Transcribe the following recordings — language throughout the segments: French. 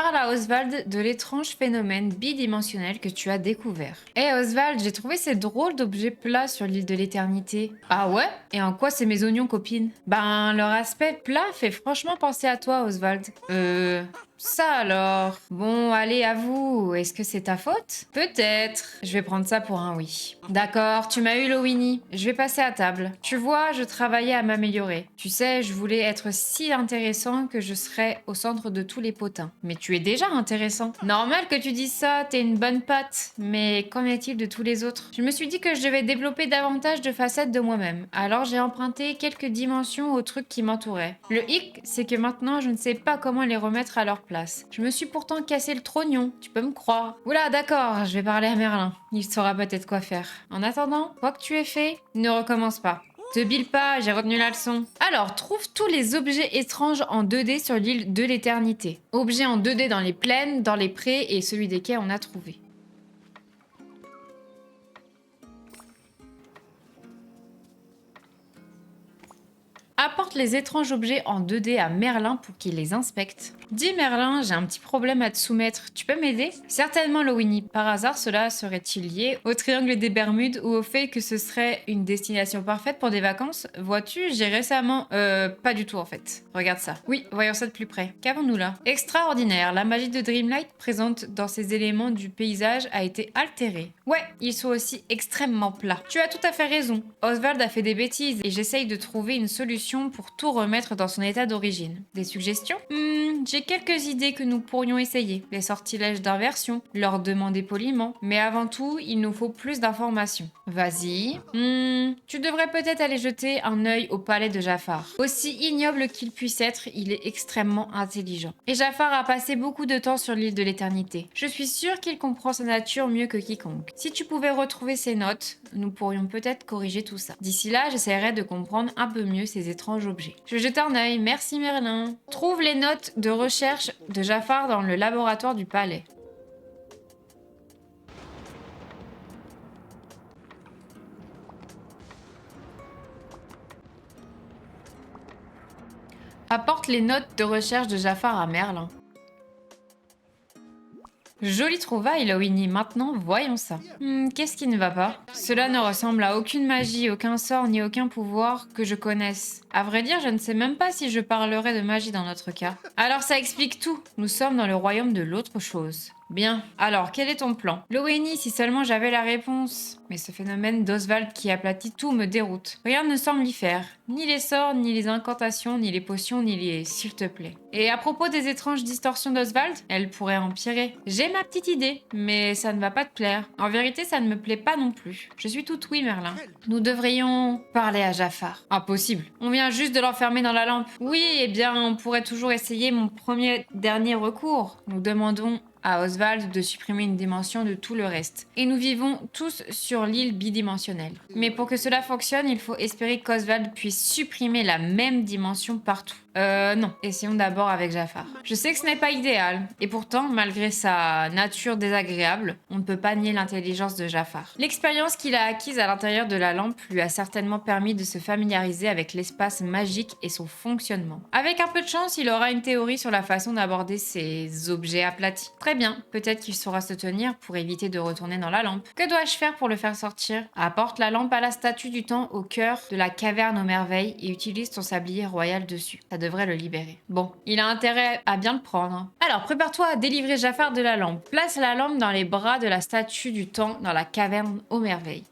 Parle à Oswald de l'étrange phénomène bidimensionnel que tu as découvert. Eh Oswald, j'ai trouvé ces drôles d'objets plats sur l'île de l'éternité. Ah ouais? Et en quoi c'est mes oignons, copine? Ben, leur aspect plat fait franchement penser à toi, Oswald. Ça alors. Bon, allez, à vous. Est-ce que c'est ta faute? Peut-être. Je vais prendre ça pour un oui. D'accord, tu m'as eu, Lowini. Je vais passer à table. Tu vois, je travaillais à m'améliorer. Tu sais, je voulais être si intéressant que je serais au centre de tous les potins. Mais tu es déjà intéressant. Normal que tu dises ça, t'es une bonne patte. Mais qu'en est-il de tous les autres? Je me suis dit que je devais développer davantage de facettes de moi-même. Alors j'ai emprunté quelques dimensions aux trucs qui m'entouraient. Le hic, c'est que maintenant, je ne sais pas comment les remettre à leur place. Je me suis pourtant cassé le trognon, tu peux me croire. Oula, d'accord, je vais parler à Merlin. Il saura peut-être quoi faire. En attendant, quoi que tu aies fait, ne recommence pas. Te bile pas, j'ai retenu la leçon. Alors, trouve tous les objets étranges en 2D sur l'île de l'éternité. Objets en 2D dans les plaines, dans les prés et celui des quais on a trouvé. Apporte les étranges objets en 2D à Merlin pour qu'il les inspecte. Dis Merlin, j'ai un petit problème à te soumettre, tu peux m'aider? Certainement Lowini. Par hasard, cela serait-il lié au triangle des Bermudes ou au fait que ce serait une destination parfaite pour des vacances? Vois-tu, j'ai récemment... pas du tout en fait. Regarde ça. Oui, voyons ça de plus près. Qu'avons-nous là? Extraordinaire, la magie de Dreamlight présente dans ces éléments du paysage a été altérée. Ouais, ils sont aussi extrêmement plats. Tu as tout à fait raison. Oswald a fait des bêtises et j'essaye de trouver une solution pour tout remettre dans son état d'origine. Des suggestions? J'ai quelques idées que nous pourrions essayer. Les sortilèges d'inversion, leur demander poliment, mais avant tout, il nous faut plus d'informations. Vas-y. Tu devrais peut-être aller jeter un œil au palais de Jafar. Aussi ignoble qu'il puisse être, il est extrêmement intelligent. Et Jafar a passé beaucoup de temps sur l'île de l'éternité. Je suis sûre qu'il comprend sa nature mieux que quiconque. Si tu pouvais retrouver ses notes, nous pourrions peut-être corriger tout ça. D'ici là, j'essaierai de comprendre un peu mieux ces étranges objets. Je jette un œil, merci Merlin. Trouve les notes de recherche de Jafar dans le laboratoire du palais. Apporte les notes de recherche de Jafar à Merlin. Jolie trouvaille, Lowini. Maintenant, voyons ça. Qu'est-ce qui ne va pas? Cela ne ressemble à aucune magie, aucun sort ni aucun pouvoir que je connaisse. À vrai dire, je ne sais même pas si je parlerai de magie dans notre cas. Alors ça explique tout. Nous sommes dans le royaume de l'autre chose. Bien. Alors, quel est ton plan? Lowini, si seulement j'avais la réponse. Mais ce phénomène d'Oswald qui aplatit tout me déroute. Rien ne semble y faire. Ni les sorts, ni les incantations, ni les potions, ni les... s'il te plaît. Et à propos des étranges distorsions d'Oswald, elles pourraient empirer. J'ai ma petite idée, mais ça ne va pas te plaire. En vérité, ça ne me plaît pas non plus. Je suis toute oui, Merlin. Nous devrions parler à Jafar. Impossible. On vient juste de l'enfermer dans la lampe. Oui, eh bien, on pourrait toujours essayer mon dernier recours. Nous demandons à Oswald de supprimer une dimension de tout le reste. Et nous vivons tous sur l'île bidimensionnelle. Mais pour que cela fonctionne, il faut espérer qu'Oswald puisse supprimer la même dimension partout. Non. Essayons d'abord avec Jafar. Je sais que ce n'est pas idéal. Et pourtant, malgré sa nature désagréable, on ne peut pas nier l'intelligence de Jafar. L'expérience qu'il a acquise à l'intérieur de la lampe lui a certainement permis de se familiariser avec l'espace magique et son fonctionnement. Avec un peu de chance, il aura une théorie sur la façon d'aborder ces objets aplatis. Très bien, peut-être qu'il saura se tenir pour éviter de retourner dans la lampe. Que dois-je faire pour le faire sortir? Apporte la lampe à la statue du temps au cœur de la caverne aux merveilles et utilise ton sablier royal dessus. Ça devrait le libérer. Bon, il a intérêt à bien le prendre. Alors, prépare-toi à délivrer Jafar de la lampe. Place la lampe dans les bras de la statue du temps dans la caverne aux merveilles.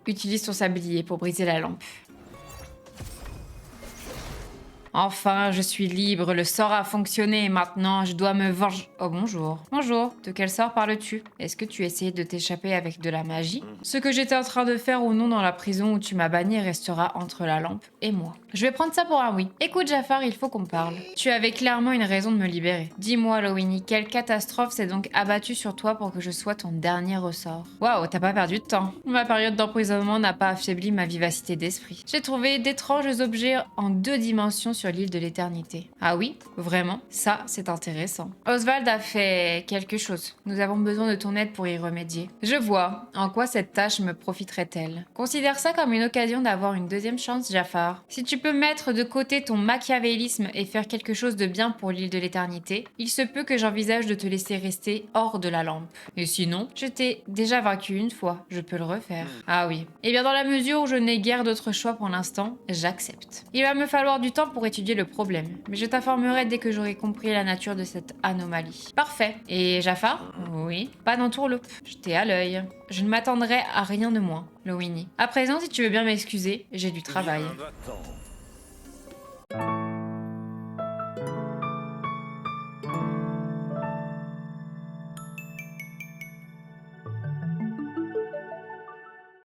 Utilise ton sablier pour briser la lampe. Enfin, je suis libre, le sort a fonctionné, maintenant je dois me venger... Oh bonjour. Bonjour, de quel sort parles-tu? Est-ce que tu essayais de t'échapper avec de la magie? Ce que j'étais en train de faire ou non dans la prison où tu m'as banni restera entre la lampe et moi. Je vais prendre ça pour un oui. Écoute Jafar, il faut qu'on parle. Tu avais clairement une raison de me libérer. Dis-moi Lowini, quelle catastrophe s'est donc abattue sur toi pour que je sois ton dernier ressort? Waouh, t'as pas perdu de temps. Ma période d'emprisonnement n'a pas affaibli ma vivacité d'esprit. J'ai trouvé d'étranges objets en 2 dimensions sur sur l'île de l'éternité. Ah oui, vraiment? Ça, c'est intéressant. Oswald a fait quelque chose. Nous avons besoin de ton aide pour y remédier. Je vois. En quoi cette tâche me profiterait-elle? Considère ça comme une occasion d'avoir une deuxième chance, Jafar. Si tu peux mettre de côté ton machiavélisme et faire quelque chose de bien pour l'île de l'éternité, il se peut que j'envisage de te laisser rester hors de la lampe. Et sinon, je t'ai déjà vaincu une fois, je peux le refaire. Ah oui. Eh bien dans la mesure où je n'ai guère d'autre choix pour l'instant, j'accepte. Il va me falloir du temps pour étudier le problème, mais je t'informerai dès que j'aurai compris la nature de cette anomalie. Parfait. Et Jafar? Oui. Pas d'entourloupe. Je t'ai à l'œil. Je ne m'attendrai à rien de moins, Lowini. À présent, si tu veux bien m'excuser, j'ai du travail.